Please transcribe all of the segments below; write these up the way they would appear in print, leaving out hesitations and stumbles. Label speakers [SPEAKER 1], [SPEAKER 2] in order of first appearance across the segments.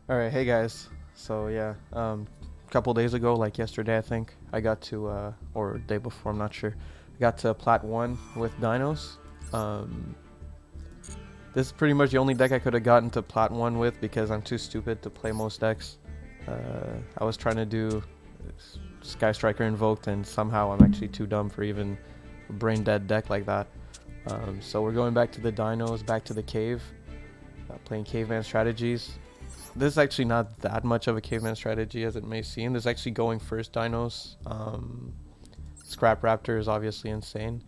[SPEAKER 1] All right, hey guys. So yeah, a couple days ago, like yesterday, I think I got to, or day before, I'm not sure. I got to Plat One with Dinos. Um, this is pretty much the only deck I could have gotten to Plat One with because I'm too stupid to play most decks. I was trying to do Sky Striker Invoked, and somehow I'm actually too dumb for even a brain dead deck like that. So we're going back to the Dinos, back to the cave, playing caveman strategies. This is actually not that much of a caveman strategy as it may seem. This is actually going first Dinos. Scrap Raptor is obviously insane.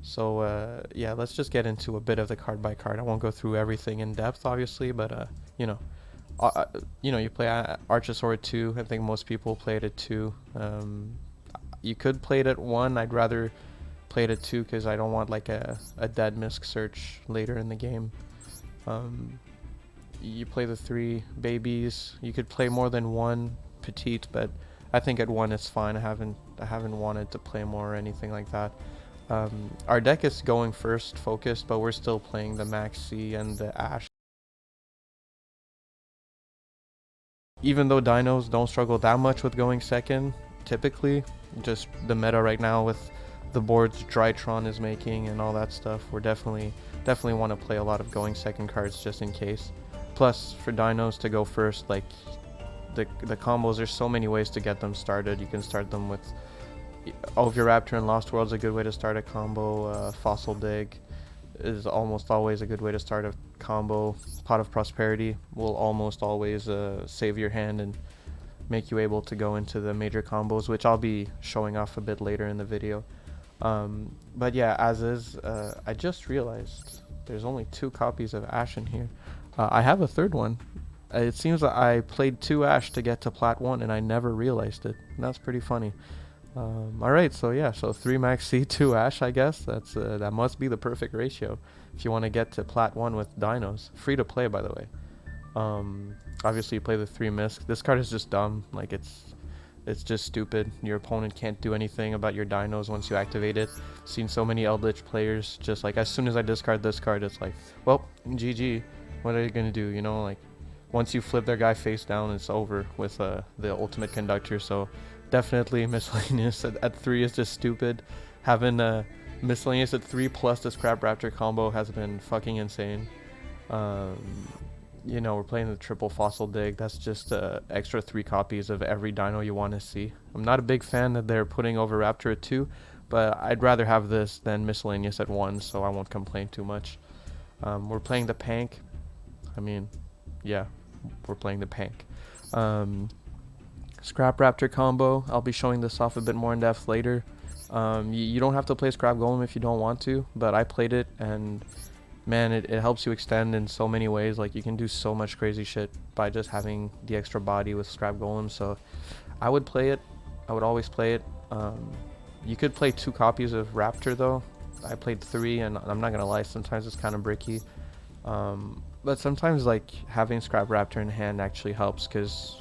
[SPEAKER 1] So yeah, let's just get into a bit of the card by card. I won't go through everything in depth, obviously, but you know, you play Archosaur 2. I think most people play it at 2. You could play it at 1. I'd rather play it at 2 because I don't want like a dead misc search later in the game. Um, you play the 3 babies. You could play more than one petite, but I think at 1 it's fine. I haven't wanted to play more or anything like that. Our deck is going first focused, but we're still playing the Maxi and the Ash. Even though Dinos don't struggle that much with going second, typically, just the meta right now with the boards Drytron is making and all that stuff, we're definitely want to play a lot of going second cards just in case. Plus, for Dinos to go first, like the combos, there's so many ways to get them started. You can start them with Oviraptor and Lost World's a good way to start a combo. Fossil Dig is almost always a good way to start a combo. Pot of Prosperity will almost always save your hand and make you able to go into the major combos, which I'll be showing off a bit later in the video. But yeah, as is, I just realized there's only 2 copies of Ash in here. I have a third one. It seems that I played 2 Ash to get to Plat 1 and I never realized it. And that's pretty funny. Alright, so yeah, so 3 Max C, 2 Ash, I guess. That must be the perfect ratio if you want to get to Plat 1 with Dinos. Free to play, by the way. Obviously you play the 3 Misc. This card is just dumb. Like, it's just stupid. Your opponent can't do anything about your Dinos once you activate it. Seen so many Eldritch players just like, as soon as I discard this card, it's like, well, GG. What are you gonna do? You know, like, once you flip their guy face down, it's over with the ultimate conductor. So definitely miscellaneous at 3 is just stupid. Having miscellaneous at 3 plus the Scrap Raptor combo has been fucking insane. Um, we're playing the triple Fossil Dig. That's just extra 3 copies of every Dino you want to see. I'm not a big fan that they're putting over Raptor at 2, but I'd rather have this than miscellaneous at 1, so I won't complain too much. We're playing the Pank. I mean, yeah, we're playing the Pank. Scrap Raptor combo. I'll be showing this off a bit more in depth later. You don't have to play Scrap Golem if you don't want to, but I played it and man, it helps you extend in so many ways. Like, you can do so much crazy shit by just having the extra body with Scrap Golem. So I would play it. I would always play it. You could play 2 copies of Raptor though. I played 3 and I'm not gonna lie, sometimes it's kind of bricky. But sometimes like having Scrap Raptor in hand actually helps because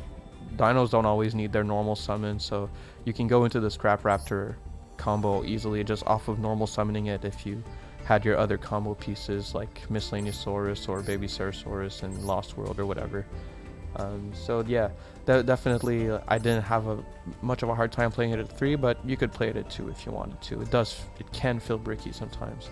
[SPEAKER 1] Dinos don't always need their normal summon, so you can go into the Scrap Raptor combo easily just off of normal summoning it if you had your other combo pieces like Miscellaneousaurus or Baby Ceratosaurus and Lost World or whatever. So yeah, definitely I didn't have much of a hard time playing it at 3, but you could play it at 2 if you wanted to. It can feel bricky sometimes.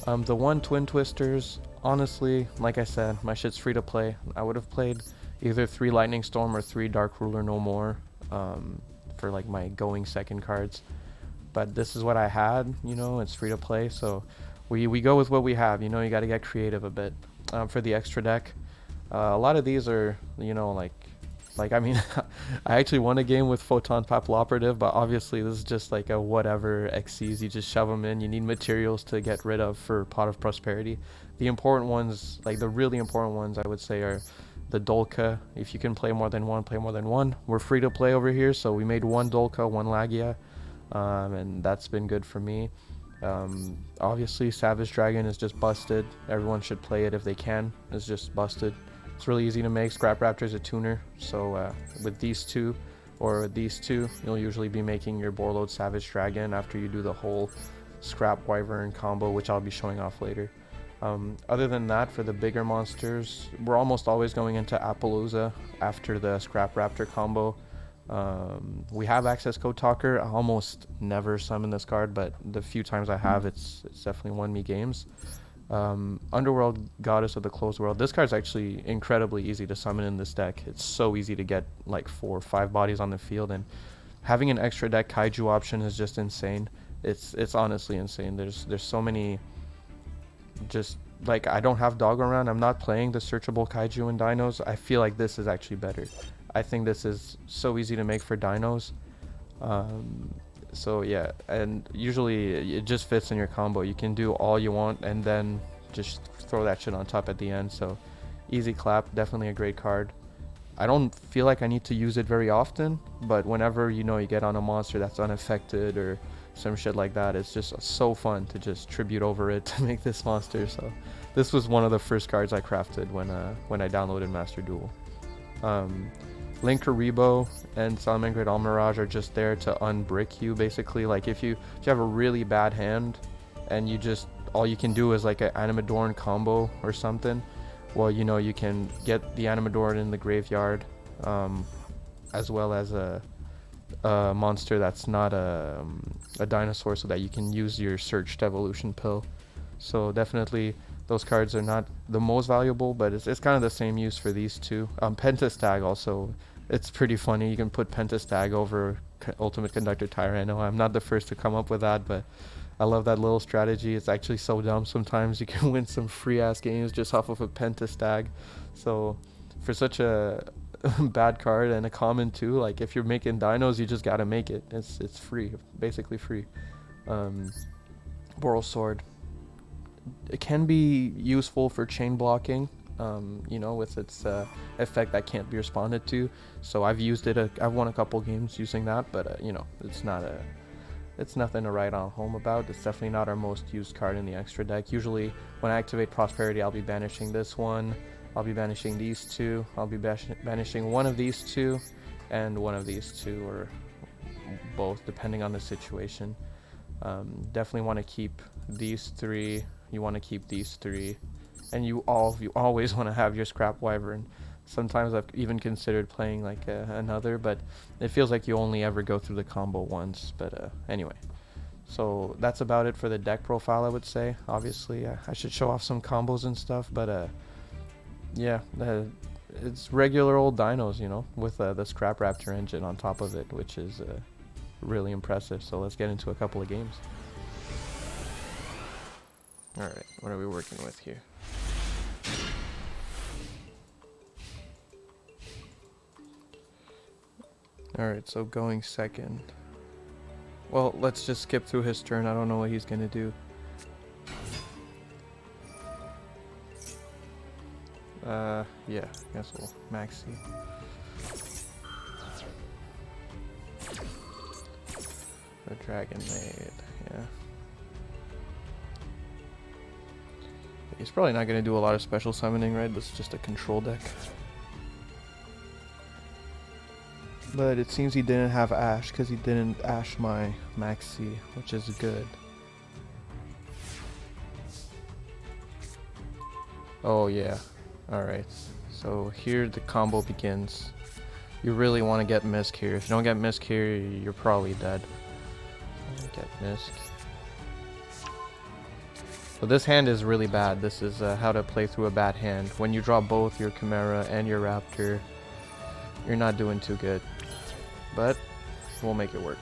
[SPEAKER 1] The 1 Twin Twisters, honestly, like I said, my shit's free to play. I would have played either 3 Lightning Storm or 3 Dark Ruler No More for like my going second cards. But this is what I had, it's free to play, so we go with what we have. You gotta get creative a bit. For the extra deck, a lot of these are, like I mean, I actually won a game with Photon Papilloperative, but obviously this is just like a whatever XCs. You just shove them in. You need materials to get rid of for Pot of Prosperity. The important ones, like the really important ones, I would say are the Dolka. If you can play more than one, play more than one. We're free to play over here, so we made 1 Dolka, 1 Lagia, and that's been good for me. Obviously Savage Dragon is just busted. Everyone should play it if they can. It's just busted. It's really easy to make. Scrap Raptor is a tuner, so with these 2 or these 2, you'll usually be making your Borload Savage Dragon after you do the whole Scrap Wyvern combo, which I'll be showing off later. Other than that, for the bigger monsters, we're almost always going into Appaloosa after the Scrap Raptor combo. We have Access Code Talker. I almost never summon this card, but the few times I have, it's definitely won me games. Underworld Goddess of the Closed World. This card's actually incredibly easy to summon in this deck. It's so easy to get like 4 or 5 bodies on the field, and having an extra deck Kaiju option is just insane. It's honestly insane. There's so many. Just like, I don't have Dog around. I'm not playing the searchable Kaiju and Dinos. I feel like this is actually better. I think this is so easy to make for Dinos. So yeah, and usually it just fits in your combo. You can do all you want and then just throw that shit on top at the end. So easy clap, definitely a great card. I don't feel like I need to use it very often, but whenever you get on a monster that's unaffected or some shit like that, it's just so fun to just tribute over it to make this monster. So this was one of the first cards I crafted when I downloaded Master Duel. Link Karibo and Salamangreat Almirage are just there to unbrick you, basically. Like if you have a really bad hand and all you can do is like an Animadorn combo or something, well, you can get the Animadorn in the graveyard, as well as a monster that's not a dinosaur, so that you can use your searched evolution pill. So definitely those cards are not the most valuable, but it's kind of the same use for these two. Pentastag also, it's pretty funny. You can put Pentastag over Ultimate Conductor Tyranno. I'm not the first to come up with that, but I love that little strategy. It's actually so dumb sometimes. You can win some free ass games just off of a Pentastag. So for such a bad card and a common too, like if you're making Dinos, you just gotta make it. It's free, basically free. Boral Sword, it can be useful for chain blocking, with its effect that can't be responded to. So I've used it. I've won a couple games using that, but it's nothing to write on home about. It's definitely not our most used card in the extra deck. Usually when I activate Prosperity, I'll be banishing this one, I'll be banishing these two, I'll be banishing one of these two and one of these two, or both depending on the situation. Definitely want to keep these 3, you want to keep these 3, and you always want to have your Scrap Wyvern. Sometimes I've even considered playing like another, but it feels like you only ever go through the combo once. But anyway, so that's about it for the deck profile, I would say. Obviously I should show off some combos and stuff, but yeah, it's regular old Dinos, with the Scrap Raptor engine on top of it, which is really impressive. So let's get into a couple of games. Alright, what are we working with here? Alright, so going second. Well, let's just skip through his turn. I don't know what he's gonna do. Yeah, I guess we'll maxi. The Dragon Maid, yeah. He's probably not gonna do a lot of special summoning, right? This is just a control deck. But it seems he didn't have Ash, because he didn't Ash my Maxi, which is good. Oh yeah, alright. So here the combo begins. You really want to get Misk here. If you don't get Misk here, you're probably dead. Get Misk. So this hand is really bad. This is how to play through a bad hand. When you draw both your Chimera and your Raptor, you're not doing too good. But we'll make it work.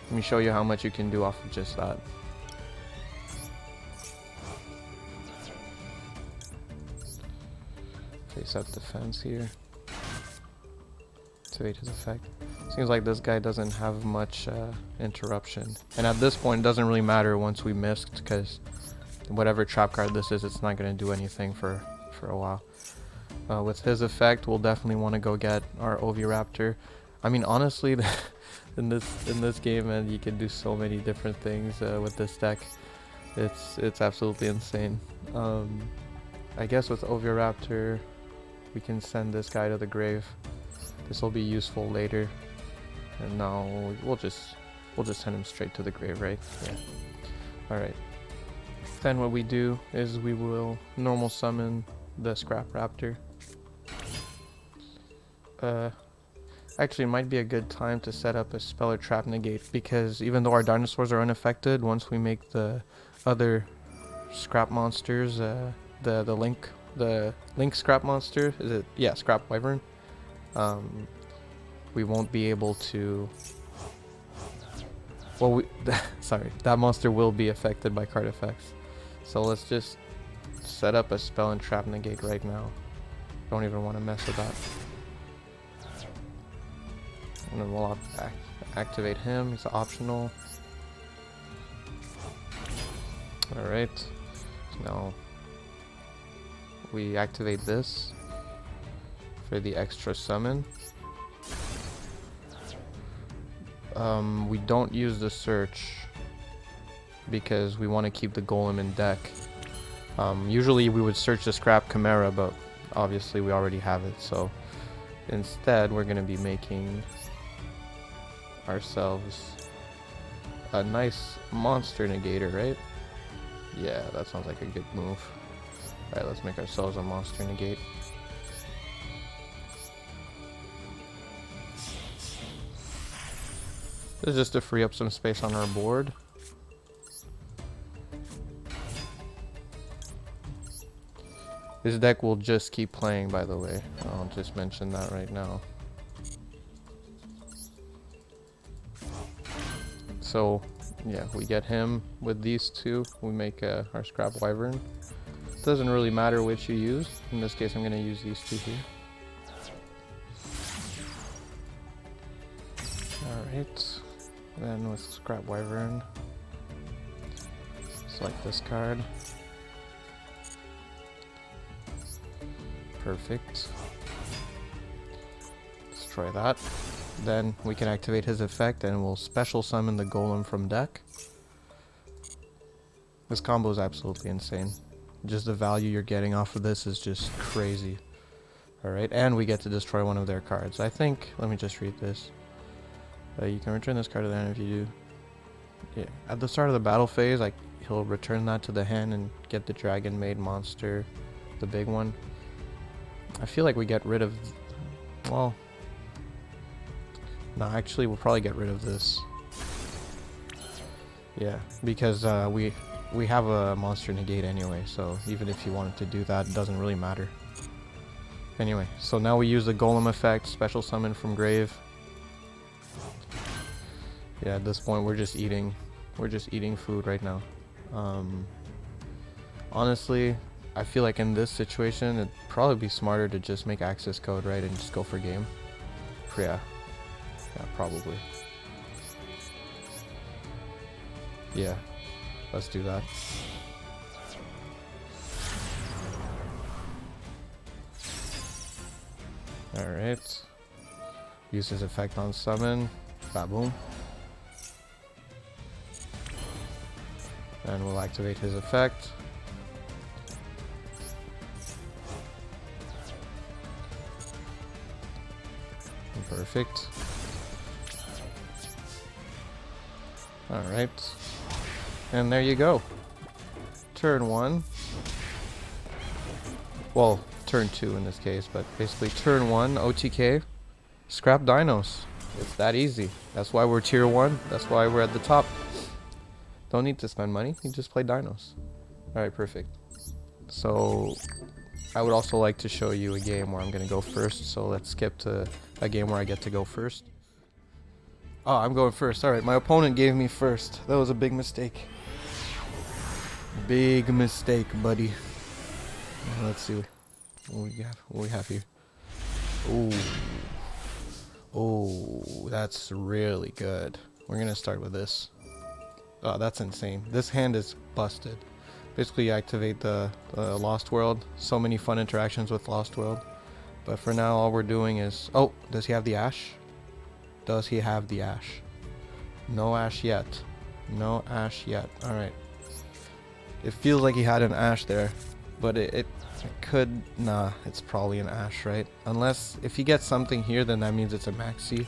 [SPEAKER 1] Let me show you how much you can do off of just that. Face up defense here. Activate his effect. Seems like this guy doesn't have much interruption. And at this point, it doesn't really matter once we missed, because whatever trap card this is, it's not going to do anything for a while. With his effect, we'll definitely want to go get our Oviraptor. I mean, honestly, in this game, man, you can do so many different things with this deck. It's absolutely insane. I guess with Oviraptor, we can send this guy to the grave. This will be useful later. And now we'll just send him straight to the grave, right? Yeah. All right. Then what we do is we will normal summon the Scrap Raptor. Actually, it might be a good time to set up a spell or trap negate, because even though our dinosaurs are unaffected, once we make the other scrap monsters, the link scrap monster, is it? Yeah, scrap wyvern. We won't be able to. Well, sorry, that monster will be affected by card effects. So let's just set up a spell and trap negate right now. Don't even want to mess with that. And then we'll activate him. He's optional. Alright. So now we activate this for the extra summon. We don't use the search because we want to keep the golem in deck. Usually we would search the scrap chimera, but obviously we already have it, so instead we're going to be making ourselves a nice monster negator, right? Yeah, that sounds like a good move. Alright, let's make ourselves a monster negate. This is just to free up some space on our board. This deck will just keep playing, by the way. I'll just mention that right now. So, yeah, we get him with these two. We make our scrap wyvern. Doesn't really matter which you use. In this case, I'm going to use these two here. Alright. Then with scrap wyvern, select this card. Perfect. Destroy that. Then we can activate his effect and we'll special summon the golem from deck. This combo is absolutely insane. Just the value you're getting off of this is just crazy. Alright, and we get to destroy one of their cards. I think, let me just read this. You can return this card to the hand if you do. Yeah, at the start of the battle phase, like, he'll return that to the hand and get the dragon made monster, the big one. I feel like we get rid of, well, no, actually we'll probably get rid of this. Yeah, because we have a monster negate anyway, so even if you wanted to do that, it doesn't really matter. Anyway, so now we use the golem effect, special summon from grave. Yeah, at this point we're just eating food right now. Honestly, I feel like in this situation it'd probably be smarter to just make access code, right, and just go for game. Yeah, probably. Yeah, let's do that. Alright. Use his effect on summon. Baboom. And we'll activate his effect. Perfect. Alright. And there you go. Turn 1. Well, turn 2 in this case, but basically turn 1, OTK, scrap dinos. It's that easy. That's why we're tier 1. That's why we're at the top. Don't need to spend money. You just play dinos. Alright, perfect. So, I would also like to show you a game where I'm going to go first. So let's skip to a game where I get to go first. Oh, I'm going first. Alright, my opponent gave me first. That was a big mistake. Big mistake, buddy. Let's see what we have here. Ooh. Oh, that's really good. We're going to start with this. Oh, that's insane. This hand is busted. Basically, you activate the Lost World. So many fun interactions with Lost World. But for now, all we're doing is... Oh, does he have the Ash? Does he have the Ash? No Ash yet. No Ash yet. Alright. It feels like he had an Ash there. But it could... Nah, it's probably an Ash, right? Unless, if he gets something here, then that means it's a Maxi.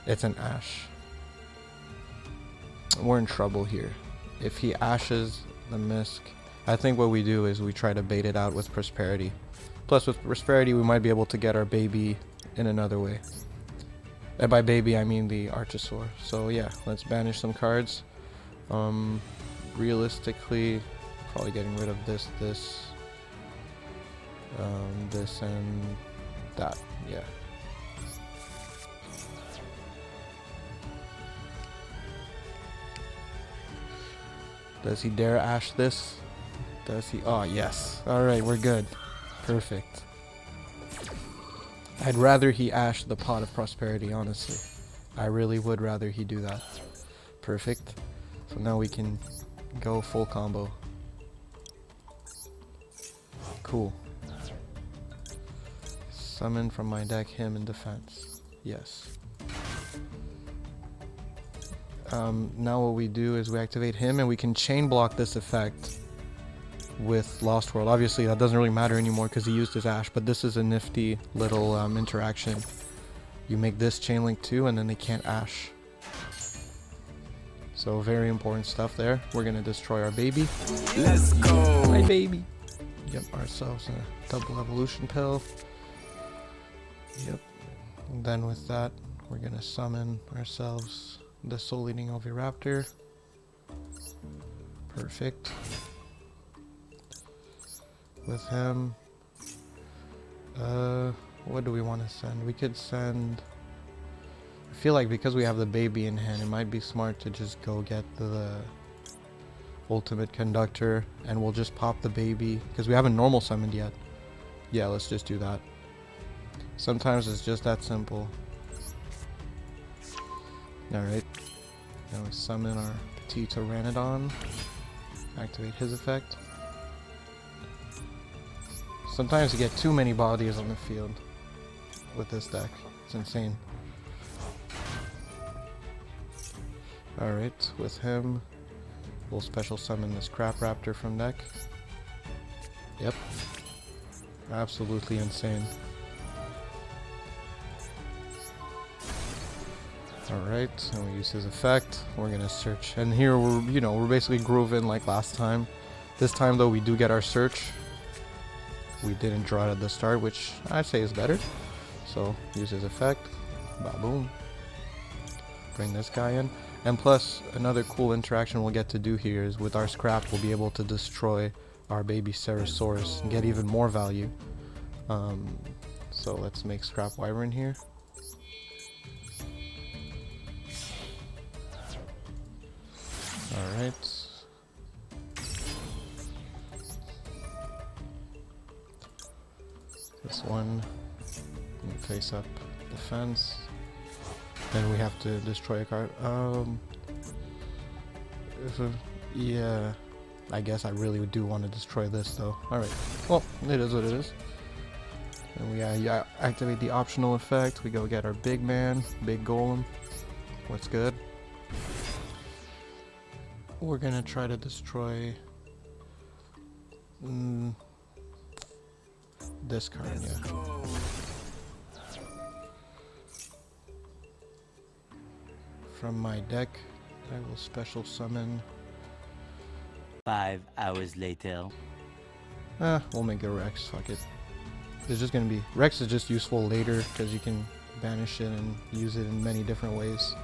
[SPEAKER 1] It's an Ash. We're in trouble here. If he ashes the Misk. I think what we do is we try to bait it out with Prosperity. Plus with Prosperity we might be able to get our baby in another way. And by baby I mean the Archosaur. So yeah, let's banish some cards. Realistically, probably getting rid of this and that, yeah. Does he dare Ash this? Does he? Oh, yes. Alright, we're good. Perfect. I'd rather he Ash the Pot of Prosperity, honestly. I really would rather he do that. Perfect. So now we can go full combo. Cool. Summon from my deck him in defense. Yes. Now what we do is we activate him and we can chain block this effect with Lost World. Obviously that doesn't really matter anymore because he used his Ash, but this is a nifty little interaction. You make this chain link too and then they can't Ash. So very important stuff there. We're gonna destroy our baby.
[SPEAKER 2] Let's go!
[SPEAKER 1] My baby! Yep, ourselves a double evolution pill. Yep. And then with that, we're gonna summon ourselves the Soul Eating Oviraptor. Perfect. With him, what do we want to send? We could send. I feel like because we have the baby in hand, it might be smart to just go get the Ultimate Conductor, and we'll just pop the baby because we haven't normal summoned yet. Yeah, let's just do that. Sometimes it's just that simple. Alright. Now we summon our Petit Pteranodon. Activate his effect. Sometimes you get too many bodies on the field with this deck. It's insane. Alright, with him, we'll special summon this Crap Raptor from deck. Yep. Absolutely insane. Alright, and we use his effect. We're gonna search. And here we're basically grooving like last time. This time though we do get our search. We didn't draw it at the start, which I'd say is better. So use his effect. Ba-boom. Bring this guy in. And plus, another cool interaction we'll get to do here is with our scrap, we'll be able to destroy our baby Ceresaurus and get even more value. So let's make Scrap Wyvern here. Alright. This one, face up defense. Then we have to destroy a card. Yeah, I guess I really do want to destroy this though. Alright, well, it is what it is. And we activate the optional effect. We go get our big man, big golem. What's good? We're gonna try to destroy this card, yeah. From my deck, I will special summon.
[SPEAKER 2] 5 hours later.
[SPEAKER 1] We'll make a Rex, fuck it. It's just gonna be, Rex is just useful later because you can banish it and use it in many different ways.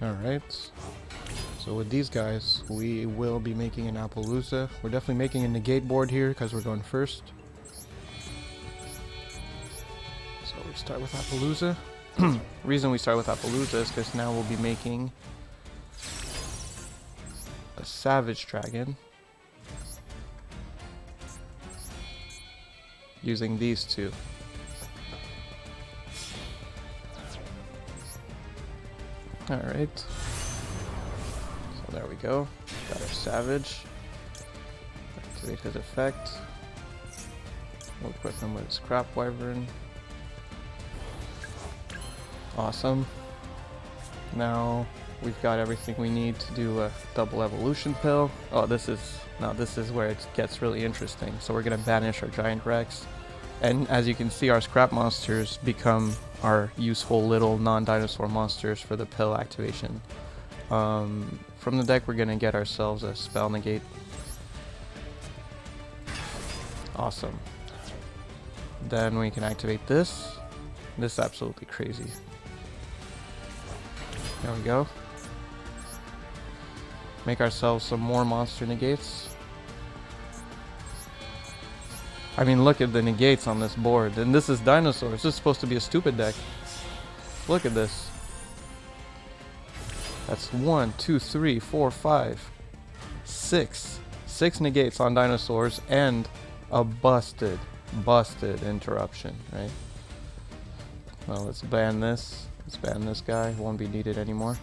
[SPEAKER 1] Alright, so with these guys, we will be making an Appaloosa. We're definitely making a negate board here because we're going first. So we start with Appaloosa. Reason we start with Appaloosa is because now we'll be making a Savage Dragon using these two. Alright, so there we go, got our Savage. Activate his effect. We'll equip him with Scrap Wyvern. Awesome. Now we've got everything we need to do a double evolution pill. Oh, this is where it gets really interesting. So we're gonna banish our Giant Rex, and as you can see, our scrap monsters become our useful little non-dinosaur monsters for the pill activation. From the deck, we're gonna get ourselves a spell negate. Awesome. Then we can activate this. This is absolutely crazy. There we go. Make ourselves some more monster negates. I mean, look at the negates on this board. And this is dinosaurs. This is supposed to be a stupid deck. Look at this. That's 1, 2, 3, 4, 5, 6. 6 negates on dinosaurs and a busted interruption, right? Well, let's ban this. Let's ban this guy. Won't be needed anymore.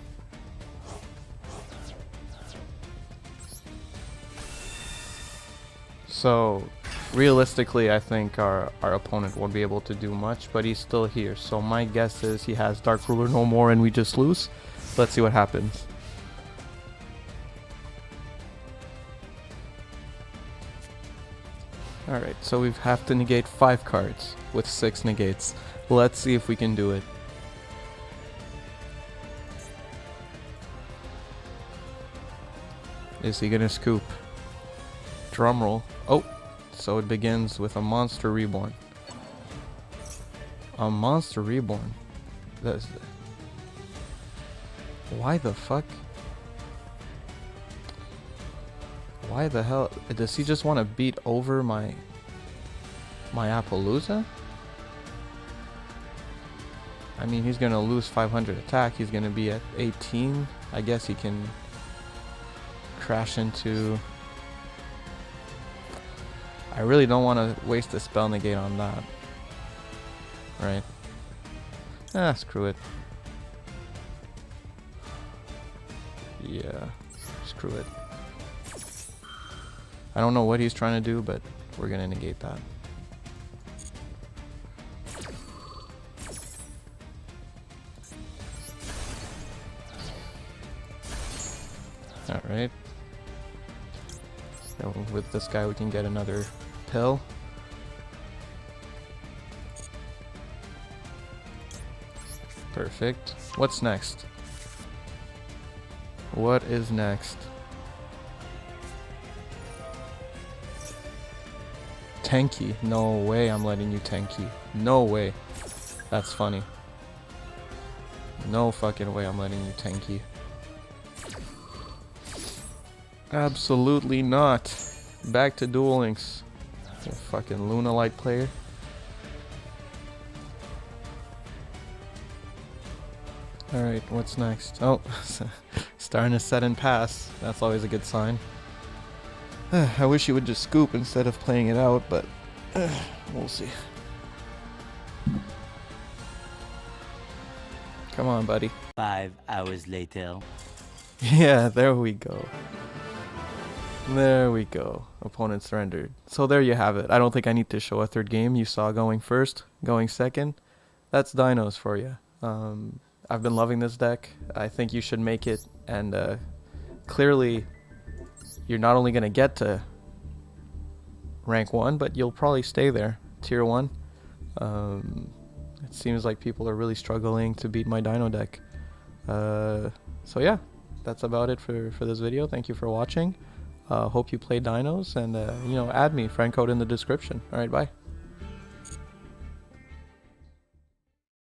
[SPEAKER 1] So, realistically, I think our opponent won't be able to do much, but he's still here. So my guess is he has Dark Ruler no more and we just lose. Let's see what happens. Alright, so we have to negate 5 cards with 6 negates. Let's see if we can do it. Is he gonna scoop? Drumroll. Oh, so it begins with a Monster Reborn. A Monster Reborn? That's... Why the fuck? Why the hell? Does he just want to beat over my Appaloosa? I mean, he's gonna lose 500 attack. He's gonna be at 18. I guess he can crash into... I really don't want to waste a spell negate on that. Right? Ah, screw it. Yeah, screw it. I don't know what he's trying to do, but we're gonna negate that. Alright. With this guy we can get another pill. Perfect. What's next? What is next? Tanky. No way I'm letting you tanky. No way. That's funny. No fucking way I'm letting you tanky. Absolutely not. Back to Duel Links. You fucking Lunalight player. Alright, what's next? Oh, starting to set and pass. That's always a good sign. I wish you would just scoop instead of playing it out, but we'll see. Come on, buddy.
[SPEAKER 2] 5 hours later.
[SPEAKER 1] Yeah, there we go. There we go. Opponent surrendered. So there you have it. I don't think I need to show a third game. You saw going first, going second. That's Dinos for you. I've been loving this deck. I think you should make it, and clearly you're not only going to get to rank 1, but you'll probably stay there, tier 1. It seems like people are really struggling to beat my Dino deck. So yeah, that's about it for this video. Thank you for watching. Hope you play Dinos, and you know, add me, friend code in the description. Alright, bye.